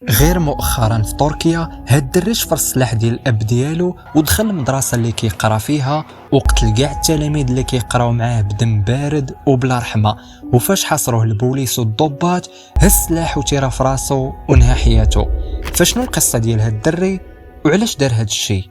غير مؤخرا في تركيا هاد الدري شفر السلاح ديال الاب ديالو ودخل المدرسه اللي كيقرا فيها وقتل كاع التلاميذ اللي كيقراو معاه بدم بارد وبلا رحمه. وفاش حاصروه البوليس والضباط هز السلاح وتيرا في راسو ونهى حياته. فشنو القصه ديال هاد الدري وعلاش دار هاد الشيء؟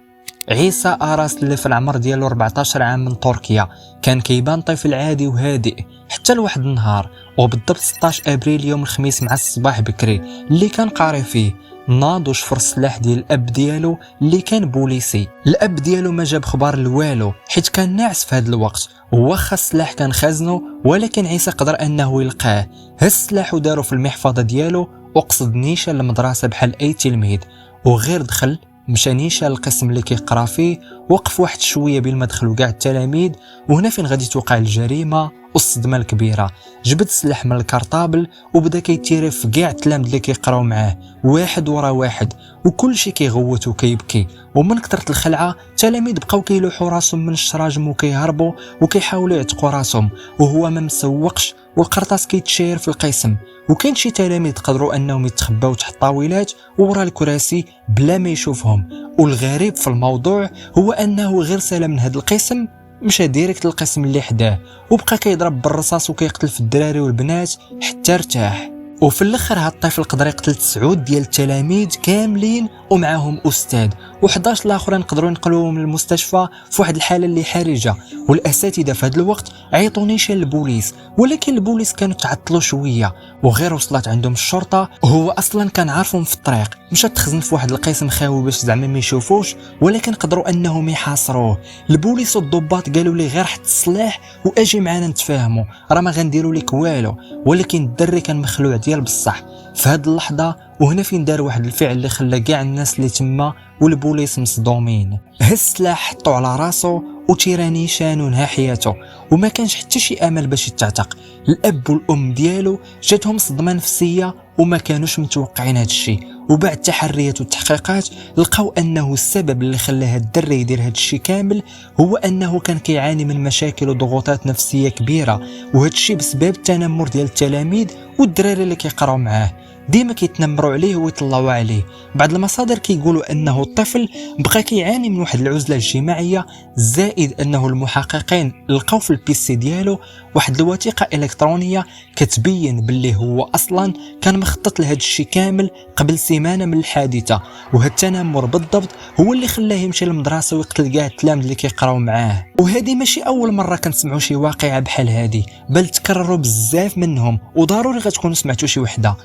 عيسى أراس اللي في العمر ديالو 14 عام من تركيا كان كيبان طفل عادي وهادئ حتى لواحد النهار، وبالضبط 16 ابريل يوم الخميس مع الصباح بكري اللي كان قاري فيه ناض وشفر السلاح ديال الاب ديالو اللي كان بوليسي. الاب ديالو ما جاب خبار لوالو حيت كان ناعس في هذا الوقت، وواخا السلاح كان خازنه ولكن عيسى قدر انه يلقاه. هز السلاح ودارو في المحفظه ديالو وقصد نيشان المدرسه بحال اي تلميذ، وغير دخل مشى نيشان القسم اللي كيقرا فيه، وقف واحد شويه بين ما دخلوا كاع التلاميذ، وهنا فين غادي توقع الجريمه والصدمه الكبيره. جبد السلاح من الكارطابل وبدا كيتيري في كاع التلاميذ اللي كيقراو معاه واحد ورا واحد، وكل شيء كيغوت وكيبكي. ومن كثرة الخلعه التلاميذ بقاو كيلوحوا راسهم من الشراجم وكيهربوا وكيحاولوا يعتقوا راسهم وهو ما مسوقش، والقرطاس كيتشير في القسم. وكاين شي تلاميذ قدروا انهم يتخباو تحت الطاولات ورا الكراسي بلا ما يشوفهم. والغريب في الموضوع هو انه غير سلام من هذا القسم مشى ديريكت للقسم اللي حداه وبقى كيضرب بالرصاص وكيقتل في الدراري والبنات حتى ارتاح. وفي الاخر هاد الطفل قدر يقتل 9 ديال التلاميذ كاملين ومعاهم استاذ، و11 الاخرين قدروا ينقلوهم للمستشفى في واحد الحاله اللي حرجه. والاساتذه في هذا الوقت عيطوا نيشان للبوليس، ولكن البوليس كانوا تعطلوا شويه، وغير وصلت عندهم الشرطه وهو اصلا كان عارفهم في الطريق. مشى تخزن في واحد القسم خاوي باش زعما ما يشوفوش، ولكن قدروا انهم يحاصروه. البوليس والضباط قالوا لي غير حط السلاح واجي معنا نتفاهموا، راه ما غنديروا لك والو. ولكن الدري كان مخلوع ديال بصح في هذه اللحظه، وهنا فين دار واحد الفعل اللي خلى كاع الناس اللي تما والبوليس مصدومين. هز السلاح حطو على راسو وتيرا نيشان ونهى حياته، وما كانش حتى شي امل باش يتعتق. الاب والام ديالو جاتهم صدمه نفسيه وما كانوش متوقعين هذا الشيء. وبعد تحريات والتحقيقات لقاو انه السبب اللي خلى هاد الدري يدير هاد الشيء كامل هو انه كان كيعاني من مشاكل وضغوطات نفسيه كبيره، وهذا الشيء بسبب التنمر ديال التلاميذ والدراري اللي كيقراو معاه. ديما كيتنمروا عليه ويطلعوا عليه. بعض المصادر كيقولوا انه الطفل بقى كيعاني من واحد العزله اجتماعيه، زائد انه المحققين لقاو في البيسي ديالو واحد الوثيقه الكترونيه كتبين باللي هو اصلا كان مخطط لهذا الشيء كامل قبل سيمانه من الحادثه. وهذا التنمر بالضبط هو اللي خلاه يمشي للمدرسه ويقتل كاع التلاميذ اللي كيقراو معاه. وهذه ماشي اول مره كنسمعوا شي واقعه بحال هذه، بل تكرروا بزاف منهم وضروري غتكونوا سمعتوا شي وحده.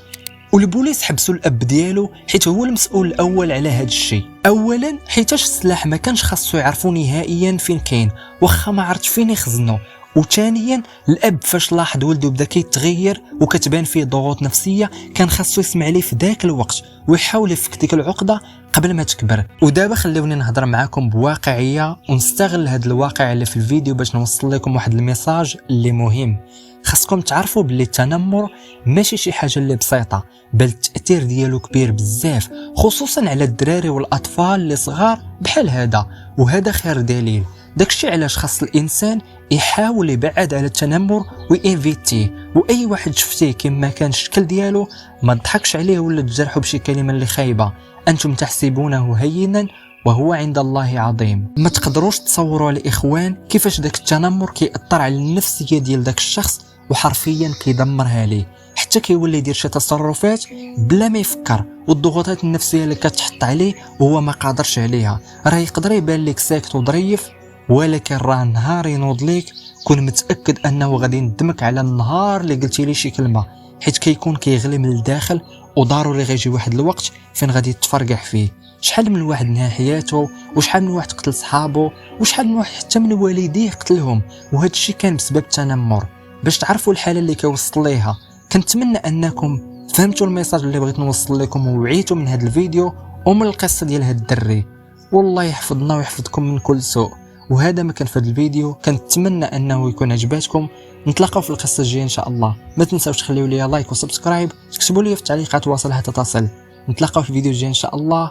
والبوليس حبسوا الاب ديالو حيت هو المسؤول الاول على هذا الشيء. اولا حيتاش السلاح ما كانش خاصو يعرفوا نهائيا فين كاين واخا ما عرفتش فين يخزنه. وثانيا الاب فاش لاحظ ولده بدا كيتغير وكتبان فيه ضغوط نفسيه كان خاصو يسمع ليه في ذاك الوقت ويحاول يفك ديك العقده قبل ما تكبر. ودابا خليوني نهضر معاكم بواقعيه ونستغل هذا الواقع اللي في الفيديو باش نوصل لكم واحد الميساج اللي مهم. خاصكم تعرفوا باللي التنمر ماشي شي حاجه اللي بسيطه، بل التاثير ديالو كبير بزاف، خصوصا على الدراري والاطفال اللي صغار بحال هذا. وهذا خير دليل داكشي علاش خاص الانسان يحاول يبعد على التنمر وينفيتيه. واي واحد شفتيه كما كان الشكل ديالو ما تضحكش عليه ولا تجرحه بشي كلمه اللي خايبه. انتم تحسبونه هينا وهو عند الله عظيم. ما تقدروش تصوروا الاخوان كيفاش داك التنمر كيأثر على النفسيه ديال داك الشخص وحرفيا كيدمرها ليه، حتى كيولي يدير شي تصرفات بلا ما يفكر. والضغوطات النفسيه اللي كتحط عليه وهو ما قادرش عليها، راه يقدر يبان لك ساكت وظريف، ولكن راه نهار ينوض ليك كون متاكد انه غادي يندمك على النهار اللي قلتي لي شي كلمه، حيت كيكون كيغلي من الداخل وضروري غيجي واحد الوقت فين غادي تفرقع فيه. شحال من واحد نهى حياته، وشحال من واحد قتل صحابه، وشحال من واحد حتى من والديه قتلهم، وهذا الشيء كان بسبب التنمر. باش تعرفوا الحاله اللي كيوصل ليها، كنتمنى انكم فهمتوا الميساج اللي بغيت نوصل لكم ووعيتوا من هذا الفيديو ومن القصه ديال هذا الدري. والله يحفظنا ويحفظكم من كل سوء. وهذا ما كان في هذا الفيديو، كنتمنى انه يكون عجباتكم. نتلاقاو في القصه الجايه ان شاء الله. ما تنساوش تخليوا لي لايك وسبسكرايب، تكتبوا لي في التعليقات واصل حتى تصل. نتلاقاو في الفيديو الجاي ان شاء الله.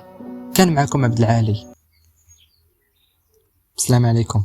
كان معكم عبد العالي. السلام عليكم.